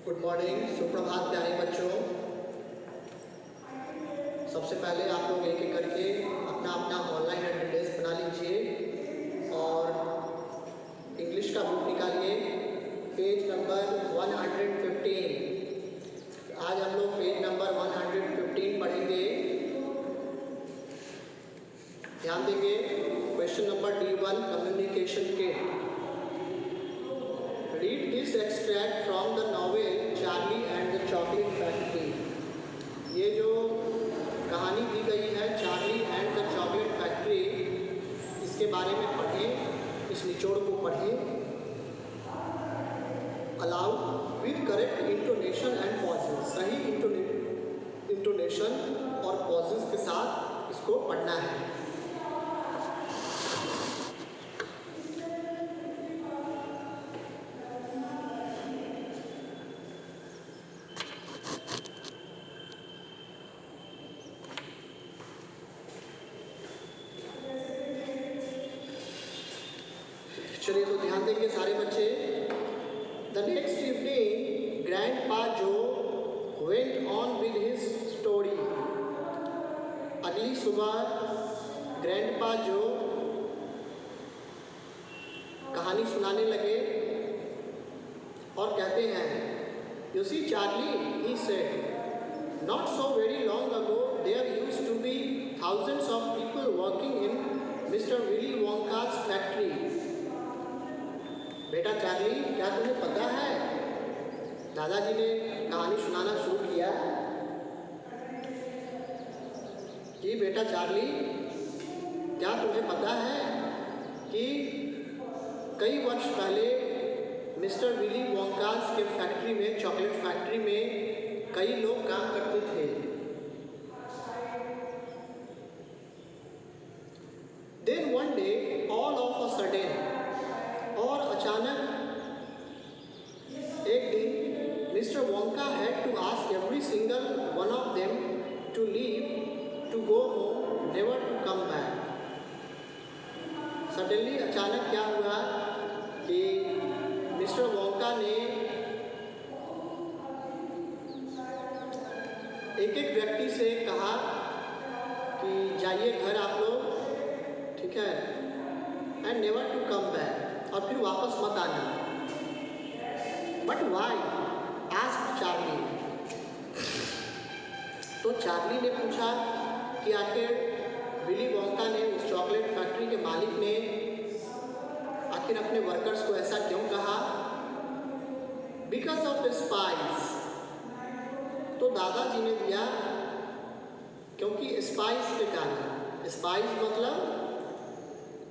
Good morning, सुप्रभात प्यारे बच्चों। सबसे पहले आप लोग एक एक करके अपना अपना ऑनलाइन अटेंडेंस बना लीजिए और इंग्लिश का बुक निकालिए, पेज नंबर 115। आज हम लोग पेज नंबर 115 पढ़ेंगे। ध्यान देंगे। Question number D1, communication kit. Read this extract from the novel Charlie and the Chocolate Factory। ये जो कहानी दी गई है Charlie and the chocolate factory, इसके बारे में पढ़ें, इस निचोड़ को पढ़ें। Aloud with correct intonation and pauses. सही इंटोनेशन और पॉजेस के साथ इसको पढ़ना है। चलिए तो ध्यान देंगे सारे बच्चे। द नेक्स्ट इवनिंग ग्रैंडपा जो went on with his story. अगली सुबह ग्रैंडपा जो कहानी सुनाने लगे और कहते हैं, you see Charlie, he said, not so very long ago there used to be thousands of people working in Mister Willy Wonka's factory. बेटा चार्ली, क्या तुम्हें पता है, दादाजी ने कहानी सुनाना शुरू किया कि बेटा चार्ली, क्या तुम्हें पता है कि कई वर्ष पहले मिस्टर विली वोंका's के फैक्ट्री में, चॉकलेट फैक्ट्री में कई लोग काम करते थे। Then one day all of a sudden, और अचानक एक दिन mister Wonka had to ask every single one of them to leave, to go home, never to come back. Suddenly अचानक क्या हुआ कि मिस्टर वोंका ने एक एक व्यक्ति से कहा कि जाइए घर आप लोग, ठीक है, and never to come back, और फिर वापस मत आना। But why, asked Charlie. तो चार्ली ने पूछा कि आखिर विली वोंका ने, उस चॉकलेट फैक्ट्री के मालिक ने आखिर अपने वर्कर्स को ऐसा क्यों कहा? Because of spice. तो दादाजी ने दिया क्योंकि स्पाइस के कारण। स्पाइस मतलब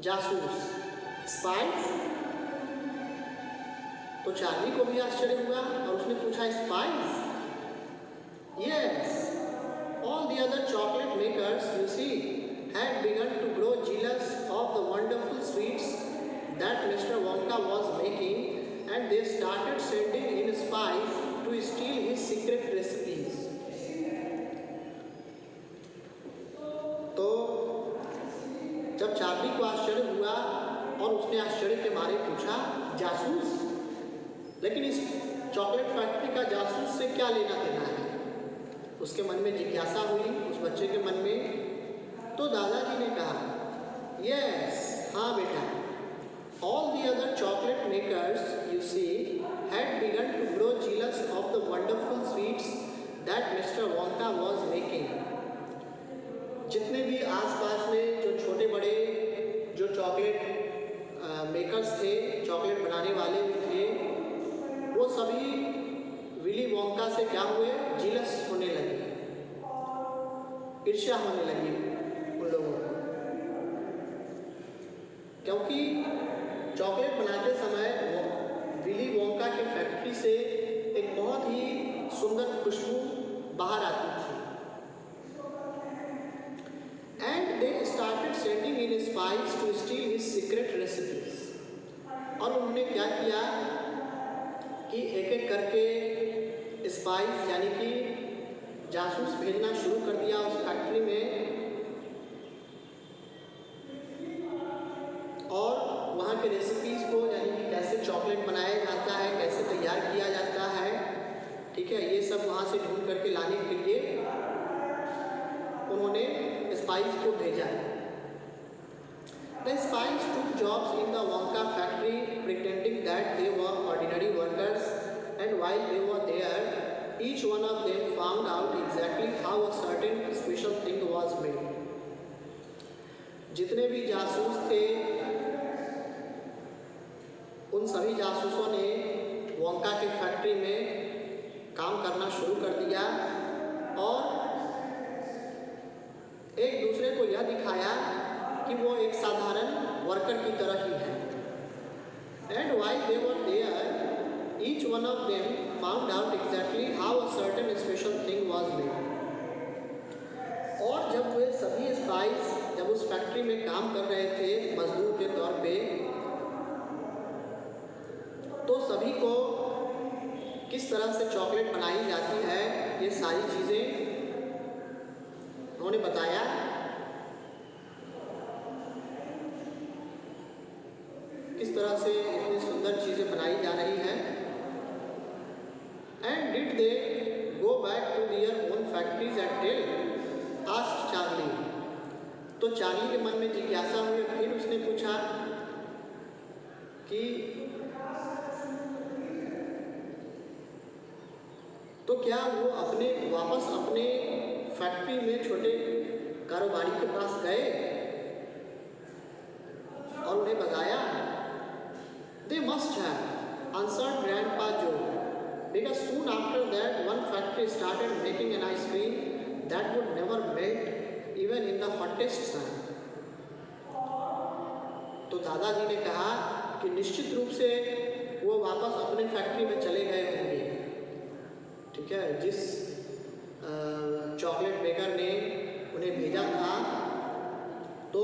जासूस, स्पाइस। तो चार्ली को भी आश्चर्य हुआ और उसने पूछा, spies? Yes, all the other chocolate makers you see had begun to grow jealous of the wonderful sweets that Mr. Wonka was making, and they started sending in spies to steal his secret recipes. तो जब Charlie को आश्चर्य हुआ और उसने आश्चर्य के मारे पूछा, जासूस? लेकिन इस चॉकलेट फैक्ट्री का जासूस से क्या लेना देना है? उसके मन में जिज्ञासा हुई, उस बच्चे के मन में। तो दादाजी ने कहा, यस, हाँ बेटा, all the other chocolate makers you see had begun to grow jealous of the wonderful sweets that mister Wonka was making. जितने भी आसपास में जो छोटे बड़े जो चॉकलेट मेकर्स थे, चॉकलेट बनाने वाले भी थे, वो सभी विली वोंका से क्या हुए? जीलस होने लगे, ईर्ष्या होने लगी उन लोगों को, क्योंकि चॉकलेट बनाते समय विली वोंका के फैक्ट्री से एक बहुत ही सुंदर खुशबू बाहर आती थी। And they started sending in spies to steal his secret recipes. और उन्होंने क्या किया कि एक एक करके स्पाइस यानी कि जासूस भेजना शुरू कर दिया उस फैक्ट्री में, और वहाँ के रेसिपीज़ को, यानी कि कैसे चॉकलेट बनाया जाता है, कैसे तैयार किया जाता है, से ढूंढ करके लाने के लिए उन्होंने स्पाइस को भेजा। The spies took jobs in the Wonka factory pretending that they were ordinary workers, and while they were there, each one of them found out exactly how a certain special thing was made. जितने भी जासूस थे उन सभी जासूसों ने Wonka की factory में काम करना शुरू कर दिया और एक दूसरे को यह दिखाया कि वो एक साधारण वर्कर की तरह ही है। And while they were there, each one of them found out exactly how a certain special thing was made. और जब वे सभी स्पाइस जब उस फैक्ट्री में काम कर रहे थे मजदूर के तौर पे, तो सभी को किस तरह से चॉकलेट बनाई जाती है ये सारी चीज़ें उन्होंने बताया। किस तरह से इतनी सुंदर चीज़ें बनाई जा रही हैं। And did they go back to their own factories and tell asked Charlie. तो चार्ली के मन में जिज्ञासा हुई, फिर उसने पूछा कि तो क्या वो वापस अपने फैक्ट्री में छोटे कारोबारी के पास गए और उन्हें बताया। They must have answered Grandpa Joe, because soon after that one factory started making an ice cream that would never melt even in the hottest sun. तो दादाजी ने कहा कि निश्चित रूप से वो वापस अपने फैक्ट्री में चले गए होंगे। ठीक है, जिस चॉकलेट मेकर ने उन्हें भेजा था, तो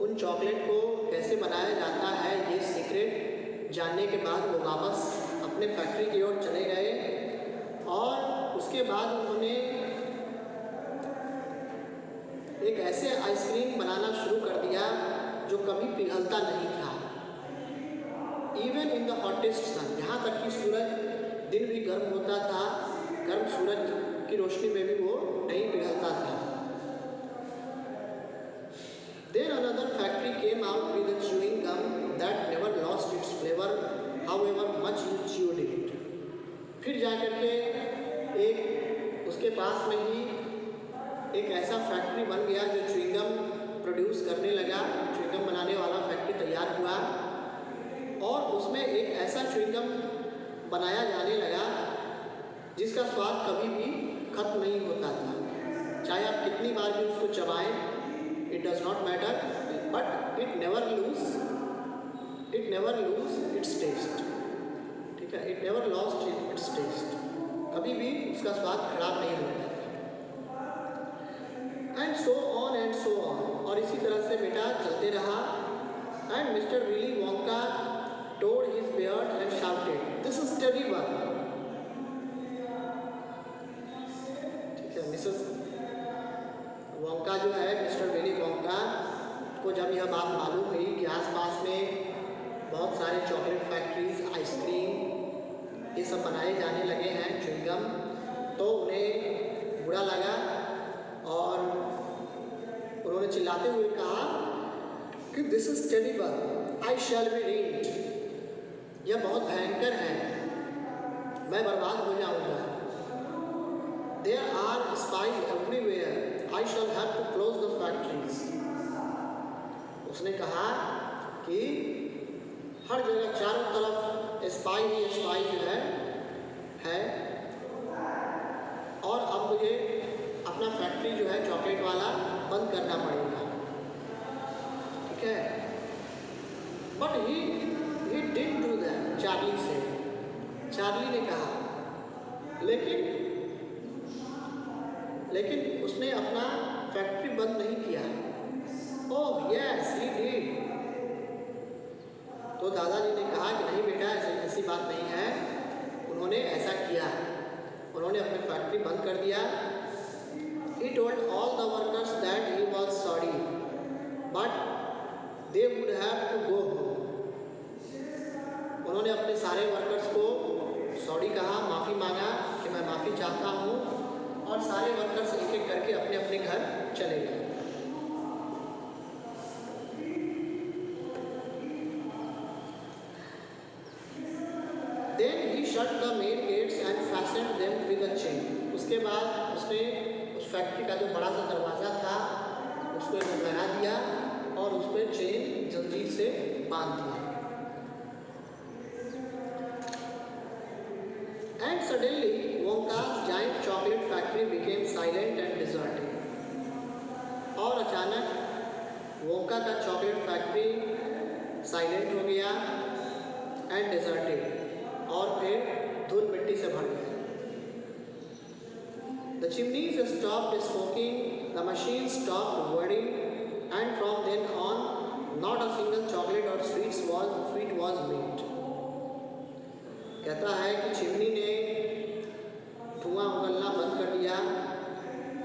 उन चॉकलेट को कैसे बनाया जाता है ये सीक्रेट जानने के बाद वो वापस अपने फैक्ट्री की ओर चले गए और उसके बाद उन्होंने एक ऐसे आइसक्रीम बनाना शुरू कर दिया जो कभी पिघलता नहीं था। इवन इन द हॉटेस्ट सन, यहाँ तक कि सूरज दिन भी गर्म होता था, गर्म सूरज की रोशनी में भी वो नहीं पिघलता था। Then another factory came out with a chewing gum that never lost its flavor, however much you chewed it. फिर जाकर के एक उसके पास में ही एक ऐसा फैक्ट्री बन गया जो च्युइंगम प्रोड्यूस करने लगा, च्युइंगम बनाने वाला फैक्ट्री तैयार हुआ और उसमें एक ऐसा च्युइंगम बनाया जाने लगा जिसका स्वाद कभी भी खत्म नहीं होता था। चाहे आप कितनी बार भी उसको चबाएं, it does not matter, but it never lose its taste. ठीक है, it never lost its taste. कभी भी उसका स्वाद खराब नहीं होता था। And so on and so on. और इसी तरह से बेटा चलते रहा। And Mr. Willy Wonka tore his beard and shouted, "This is terrible." ठीक है, मिसेस वोंका जो है, मिस्टर विली वोंका को जब यह बात मालूम हुई कि आसपास में बहुत सारे चॉकलेट फैक्ट्रीज, आइसक्रीम ये सब बनाए जाने लगे हैं, च्युइंगम, तो उन्हें बुरा लगा और उन्होंने चिल्लाते हुए कहा कि this is terrible, I shall be read. यह बहुत भयंकर है, मैं बर्बाद हो जाऊंगा। There are spies everywhere. I shall have to close the factories. उसने कहा कि हर जगह चारों तरफ स्पाई ही स्पाई जो है और अब मुझे अपना फैक्ट्री जो है चॉकलेट वाला बंद करना पड़ेगा। ठीक है, but he didn't do that, Charlie से, चार्ली ने कहा, लेकिन उसने अपना फैक्ट्री बंद नहीं किया। Oh yes he did. तो दादाजी ने कहा कि नहीं बेटा, ऐसी बात नहीं है, उन्होंने ऐसा किया, उन्होंने अपनी फैक्ट्री बंद कर दिया। He told all the workers that he was sorry, but they would have to go home. उन्होंने अपने सारे वर्कर्स को सॉरी कहा, माफ़ी मांगा कि मैं माफ़ी चाहता हूँ, और सारे वर्कर्स एक एक करके अपने अपने घर चले गए। Then he shut the main gates and fastened them with a chain. उसके बाद उसने उस फैक्ट्री का जो बड़ा सा दरवाज़ा था उसको लगा दिया और उस पर चेन जंजीर से बांध दिया। And suddenly Wonka's giant chocolate factory became silent and deserted. और अचानक वोंका का चॉकलेट फैक्ट्री साइलेंट हो गया एंड डिजर्टेड, और फिर धूल मिट्टी से भर गया। The chimneys stopped smoking, the machines stopped whirring, and from then on, not a single chocolate or sweet was made. कहता है कि चिमनी ने धुआं उगलना बंद कर दिया।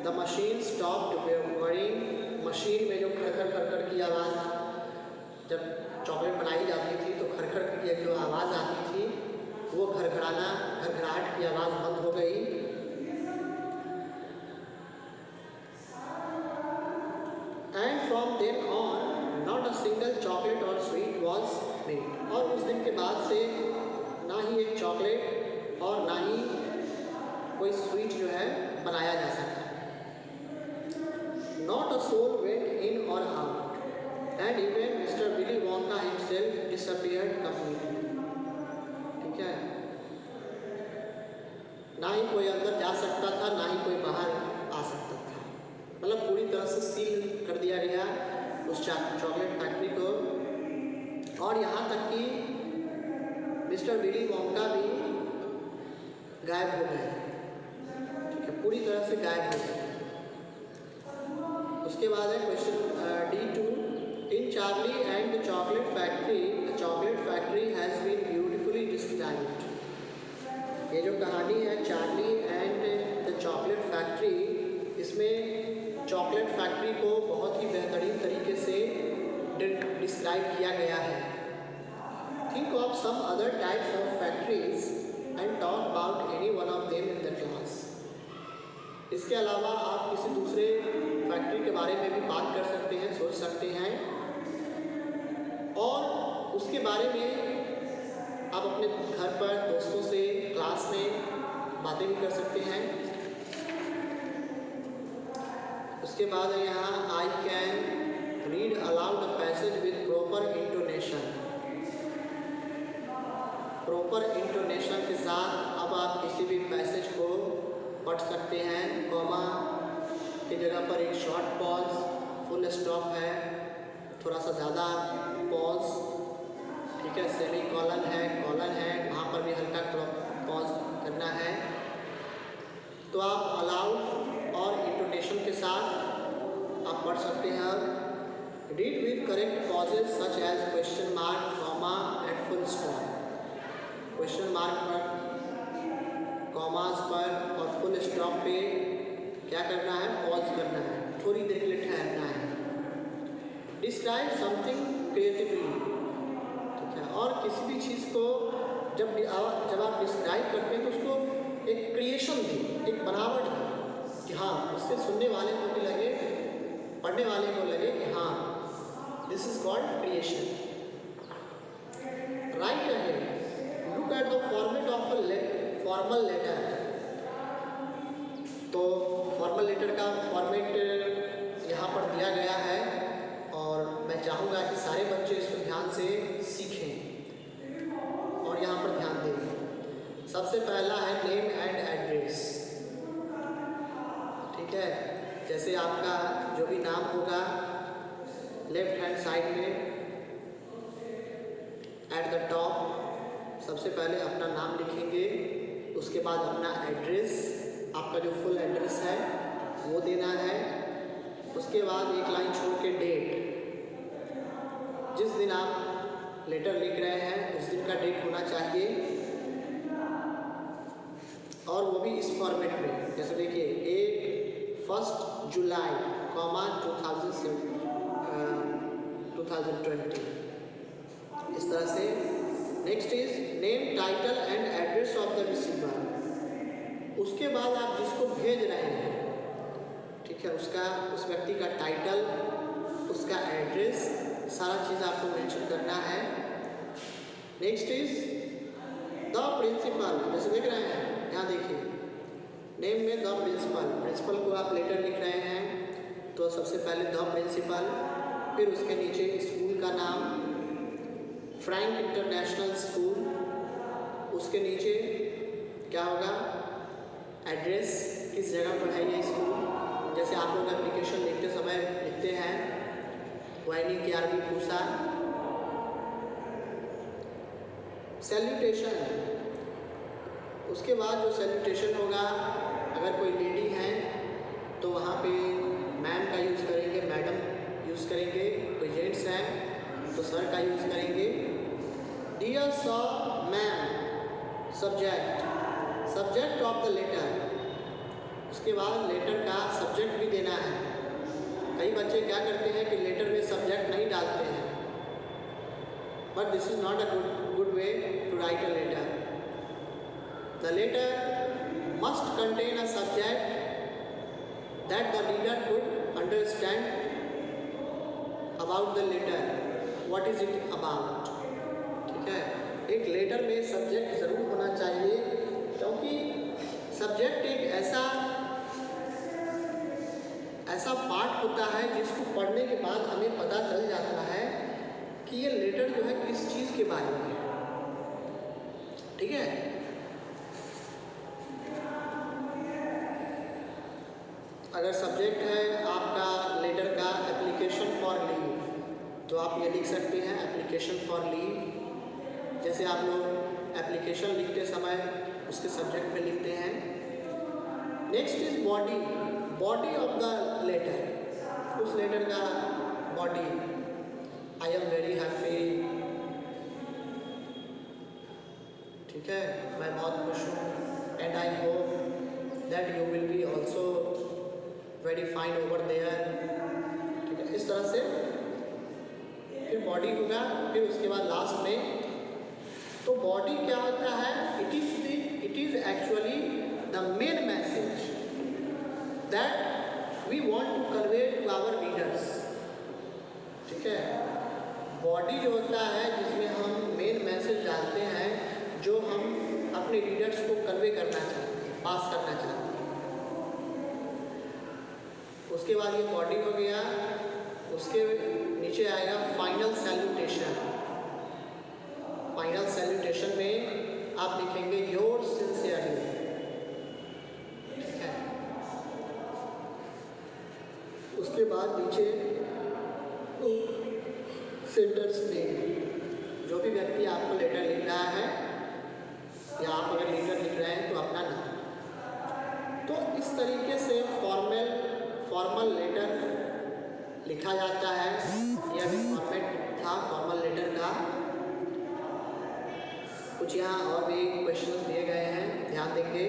The machine stopped whirring, machine में जो खड़खड़ की आवाज़, जब चॉकलेट बनाई जाती थी तो खड़खड़ की जो आवाज़ आती थी वो घरघराहट की आवाज़ बंद हो गई। And from then on, not a single chocolate or sweet was made. और उस दिन के बाद से ना ही एक चॉकलेट और ना ही कोई स्वीट जो है बनाया जा सकता। Not a soul went in or out, and even Mr. Willy Wonka himself disappeared completely. ठीक है, ना ही कोई अंदर जा सकता था ना ही कोई बाहर आ सकता था, मतलब पूरी तरह से सील कर दिया गया उस चॉकलेट फैक्ट्री को। और यहाँ तक कि मिस्टर विली वोंका भी गायब हो गए। ठीक है, पूरी तरह से गायब हो गए। उसके बाद है question D2। In Charlie and the chocolate factory has been beautifully described. ये जो कहानी है Charlie and the chocolate factory, इसमें चॉकलेट फैक्ट्री को बहुत ही बेहतरीन तरीके से डिस्क्राइब किया गया है। Think of some other types of factories and talk about any one of them in the class. इसके अलावा आप किसी दूसरे फैक्ट्री के बारे में भी बात कर सकते हैं, सोच सकते हैं, और उसके बारे में आप अपने घर पर दोस्तों से क्लास में बातें भी कर सकते हैं। उसके बाद है यहाँ I can read aloud the passage with proper intonation. Proper intonation के साथ अब आप किसी भी पैसेज को पढ़ सकते हैं। कॉमा की जगह पर एक शॉर्ट पॉज, फुल स्टॉप है, थोड़ा सा ज़्यादा पॉज, ठीक है, सेमी कॉलन है, वहाँ पर भी हल्का पॉज करना है। तो आप अलाउड और इंटोनेशन के साथ आप पढ़ सकते हैं। Read with correct pauses such as question mark, comma and full stop. Question mark पर, कॉमास पर और फुल स्टॉप पे क्या करना है, पॉज करना है, थोड़ी देर के लिए ठहरना है। Describe something creatively. ठीक है, और किसी भी चीज़ को जब आप डिस्क्राइब करते हैं तो उसको एक क्रिएशन दें, एक बनावट दें कि हाँ, उससे सुनने वाले को भी लगे, पढ़ने वाले को लगे कि हाँ, this is called creation. Right ahead, look at the format of a formal letter. तो फॉर्मल लेटर का फॉर्मेट यहाँ पर दिया गया है और मैं चाहूँगा कि सारे बच्चे इसको ध्यान से सीखें और यहाँ पर ध्यान दें। सबसे पहला है नेम एंड एड्रेस। ठीक है, जैसे आपका जो भी नाम होगा लेफ्ट हैंड साइड में एट द टॉप सबसे पहले अपना नाम लिखेंगे, उसके बाद अपना एड्रेस, आपका जो फुल एड्रेस है वो देना है। उसके बाद एक लाइन छोड़ के डेट, जिस दिन आप लेटर लिख रहे हैं उस दिन का डेट होना चाहिए, और वो भी इस फॉर्मेट में। जैसे देखिए 1 जुलाई, 2020, इस तरह से। Next is name, title and address of the receiver. उसके बाद आप जिसको भेज रहे हैं, ठीक है, उस व्यक्ति का टाइटल, उसका एड्रेस, सारा चीज़ आपको मेंशन करना है। नेक्स्ट इज द प्रिंसिपल, जैसे देख रहे हैं यहाँ देखिए नेम में द प्रिंसिपल को आप लेटर लिख रहे हैं तो सबसे पहले द प्रिंसिपल, फिर उसके नीचे स्कूल का नाम फ्रैंक इंटरनेशनल स्कूल, उसके नीचे क्या होगा एड्रेस, किस जगह पर है ये स्कूल। जैसे आप लोग एप्लीकेशन लिखते समय लिखते हैं वाइनिंग के आरबी पूसा। सैल्यूटेशन, उसके बाद जो सैल्यूटेशन होगा, अगर कोई लेडी है तो वहाँ पे मैम का यूज़ करेंगे, मैडम यूज़ करेंगे, कोई जेंट्स हैं तो सर का यूज़ करेंगे। Dear sir ma'am, subject of the letter, उसके बाद लेटर का सब्जेक्ट भी देना है। कई बच्चे क्या करते हैं कि लेटर में सब्जेक्ट नहीं डालते हैं, but this is not a good way to write a letter. The letter must contain a subject that the reader could understand about the letter, what is it about. ठीक है, एक letter में subject ज़रूर होना चाहिए, क्योंकि subject एक ऐसा पार्ट होता है जिसको पढ़ने के बाद हमें पता चल जाता है कि ये लेटर जो है किस चीज़ के बारे में है। ठीक है, अगर सब्जेक्ट है आपका लेटर का एप्लीकेशन फॉर लीव, तो आप ये लिख सकते हैं एप्लीकेशन फॉर लीव। जैसे आप लोग एप्लीकेशन लिखते समय उसके सब्जेक्ट में लिखते हैं। Next is body of the letter, उस लेटर का body, I am very happy, ठीक है, मैं बहुत खुश हूँ, and I hope that you will be also very fine over there. ठीक है, इस तरह से फिर बॉडी होगा। फिर उसके बाद लास्ट में, तो बॉडी क्या होता है, it is actually the main message that we want to convey to our readers. ठीक है, बॉडी जो होता है जिसमें हम मेन मैसेज डालते हैं, जो हम अपने रीडर्स को कन्वे करना चाहते हैं, पास करना चाहते हैं। उसके बाद ये बॉडी हो गया, उसके नीचे आएगा फाइनल सैल्यूटेशन। फाइनल सैल्यूटेशन में आप लिखेंगे योर सिंसियरली। ठीक है, उसके बाद नीचे सेंडर्स नेम, जो भी व्यक्ति आपको लेटर लिख रहा है या आप अगर लेटर लिख रहे हैं तो अपना नाम। तो इस तरीके से फॉर्मल लेटर लिखा जाता है। यह भी फॉर्मेट था फॉर्मल लेटर का। कुछ यहाँ और भी क्वेश्चंस दिए गए हैं, ध्यान देंगे।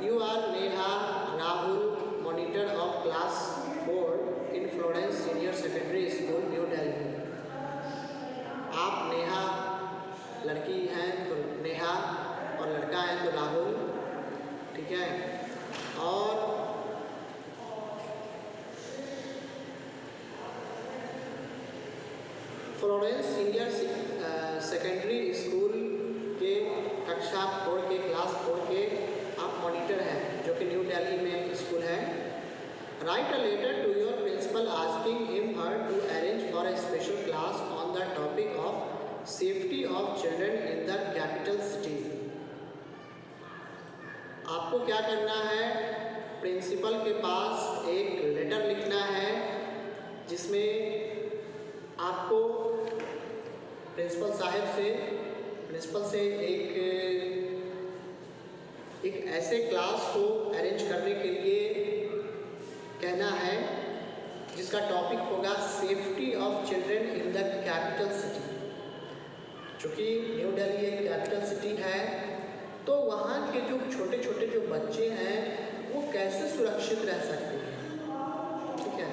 You are Neha Rahul, monitor of class 4 in Florence senior secondary school, New Delhi. आप नेहा लड़की हैं तो नेहा, और लड़का है तो राहुल। ठीक है, और फ्लोरेंस सीनियर सेकेंडरी स्कूल के कक्षा 4 के क्लास 4 के आप मॉनिटर हैं, जो कि न्यू दिल्ली में स्कूल है। Write a letter to your principal asking him her to arrange for a special class on the topic of safety of children in the capital city. आपको क्या करना है, प्रिंसिपल के पास एक लेटर लिखना है जिसमें आपको प्रिंसिपल से एक ऐसे क्लास को अरेंज करने के लिए कहना है जिसका टॉपिक होगा safety of children in the capital city. चूँकि न्यू दिल्ली एक कैपिटल सिटी है, तो वहाँ के जो छोटे छोटे जो बच्चे हैं वो कैसे सुरक्षित रह सकते हैं। ठीक है,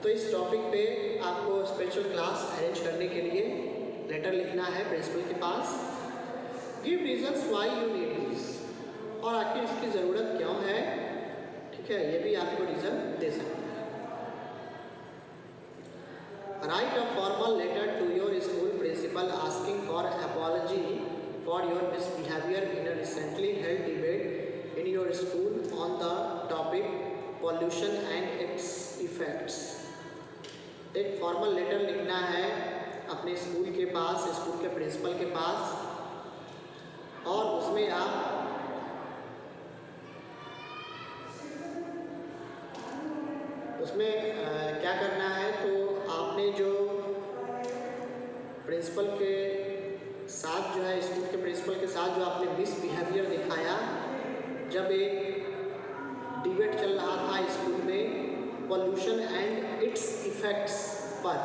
तो इस टॉपिक पे आपको स्पेशल क्लास अरेंज करने के लिए लेटर लिखना है प्रिंसिपल के पास। Give reasons why you need this. और आखिर इसकी ज़रूरत क्यों है, ठीक है, ये भी आपको रीज़न दे सकते हैं। Write a formal letter to your school principal asking for apology for your misbehavior in a recently held debate in your school on the topic pollution and its effects। एक फॉर्मल लेटर लिखना है अपने school के पास, school के principal के पास, और उसमें आप क्या करना है, तो आपने जो प्रिंसिपल के साथ जो है, स्कूल के प्रिंसिपल के साथ जो आपने मिसबिहेवियर दिखाया जब एक डिबेट चल रहा था स्कूल में पॉल्यूशन एंड इट्स इफ़ेक्ट्स पर,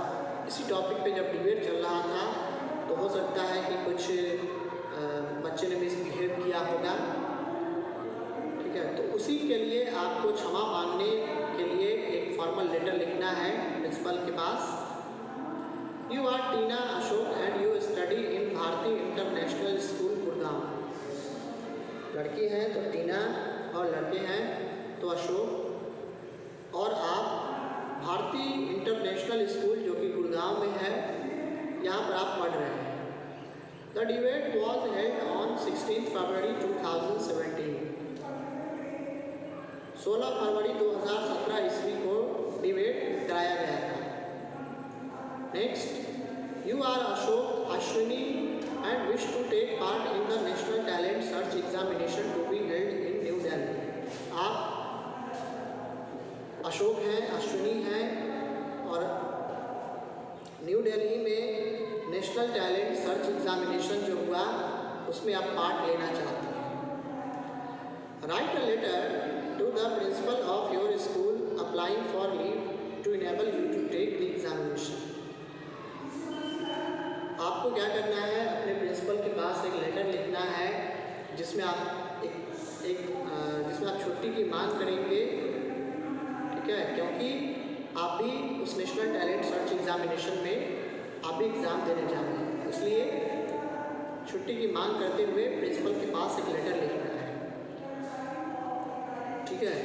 इसी टॉपिक पे जब डिबेट चल रहा था, तो हो सकता है कि कुछ बच्चे ने मिसबिहेव किया होगा, ठीक है, तो उसी के लिए आपको क्षमा मांगने के लिए एक फॉर्मल लेटर लिखना है प्रिंसिपल के पास। You are Tina Ashok and you study in Bharti International School Gurgaon. लड़की हैं तो टीना और लड़के हैं तो अशोक, और आप भारती इंटरनेशनल स्कूल जो कि गुड़गांव में है, यहाँ पर आप पढ़ रहे हैं। The debate was held on 16 February 2017। 16 फरवरी 2017 ईस्वी को डिबेट कराया गया था। Next, you are Ashok Ashwini and wish to take part in the National Talent Search Examination to be held in New Delhi। आप अशोक हैं, अश्विनी हैं, और न्यू दिल्ली में नेशनल टैलेंट सर्च एग्जामिनेशन जो हुआ उसमें आप पार्ट लेना चाहते हैं। Write a letter to the principal of your school applying for leave to enable you to take the examination. आपको क्या करना है, अपने प्रिंसिपल के पास एक लेटर लिखना है जिसमें आप जिसमें आप छुट्टी की मांग करेंगे, ठीक है, क्योंकि आप भी उस नेशनल टैलेंट सर्च एग्जामिनेशन में आप भी एग्ज़ाम देने जा रहे हैं, इसलिए छुट्टी की मांग करते हुए प्रिंसिपल के पास एक लेटर लिखना है, ठीक है।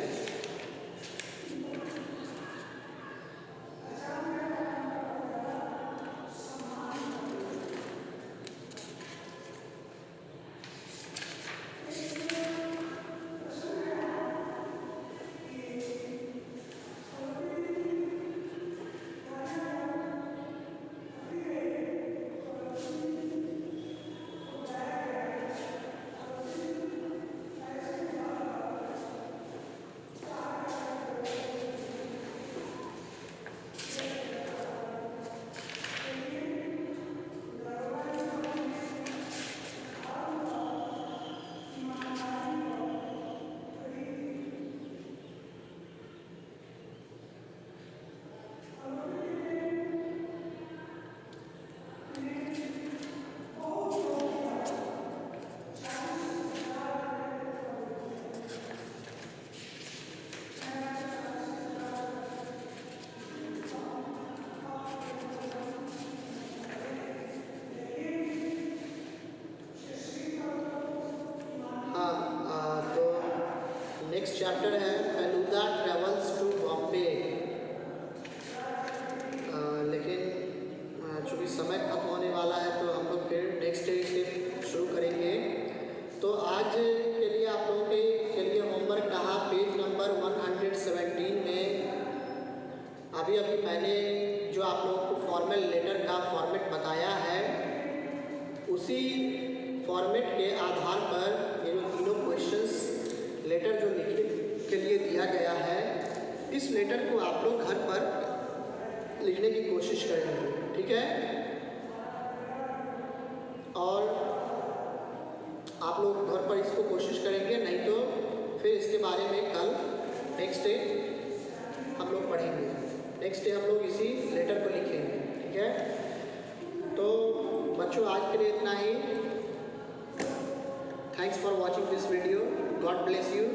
नेक्स्ट चैप्टर है फेलूदा ट्रेवल्स टू बॉम्बे, लेकिन चूँकि समय खत्म होने वाला है तो हम लोग फिर नेक्स्ट डे से शुरू करेंगे। तो आज के लिए आप लोगों के लिए होमवर्क रहा पेज नंबर 117 में अभी मैंने जो आप लोगों को फॉर्मल लेटर का फॉर्मेट बताया है, उसी फॉर्मेट के आधार पर ये जो तीनों क्वेश्चंस लेटर जो लिखने के लिए दिया गया है, इस लेटर को आप लोग घर पर लिखने की कोशिश करेंगे, ठीक है। और आप लोग घर पर इसको कोशिश करेंगे, नहीं तो फिर इसके बारे में कल नेक्स्ट डे हम लोग पढ़ेंगे। नेक्स्ट डे हम लोग इसी लेटर को लिखेंगे, ठीक है। तो बच्चों आज के लिए इतना ही। Thanks for watching this video. God bless you.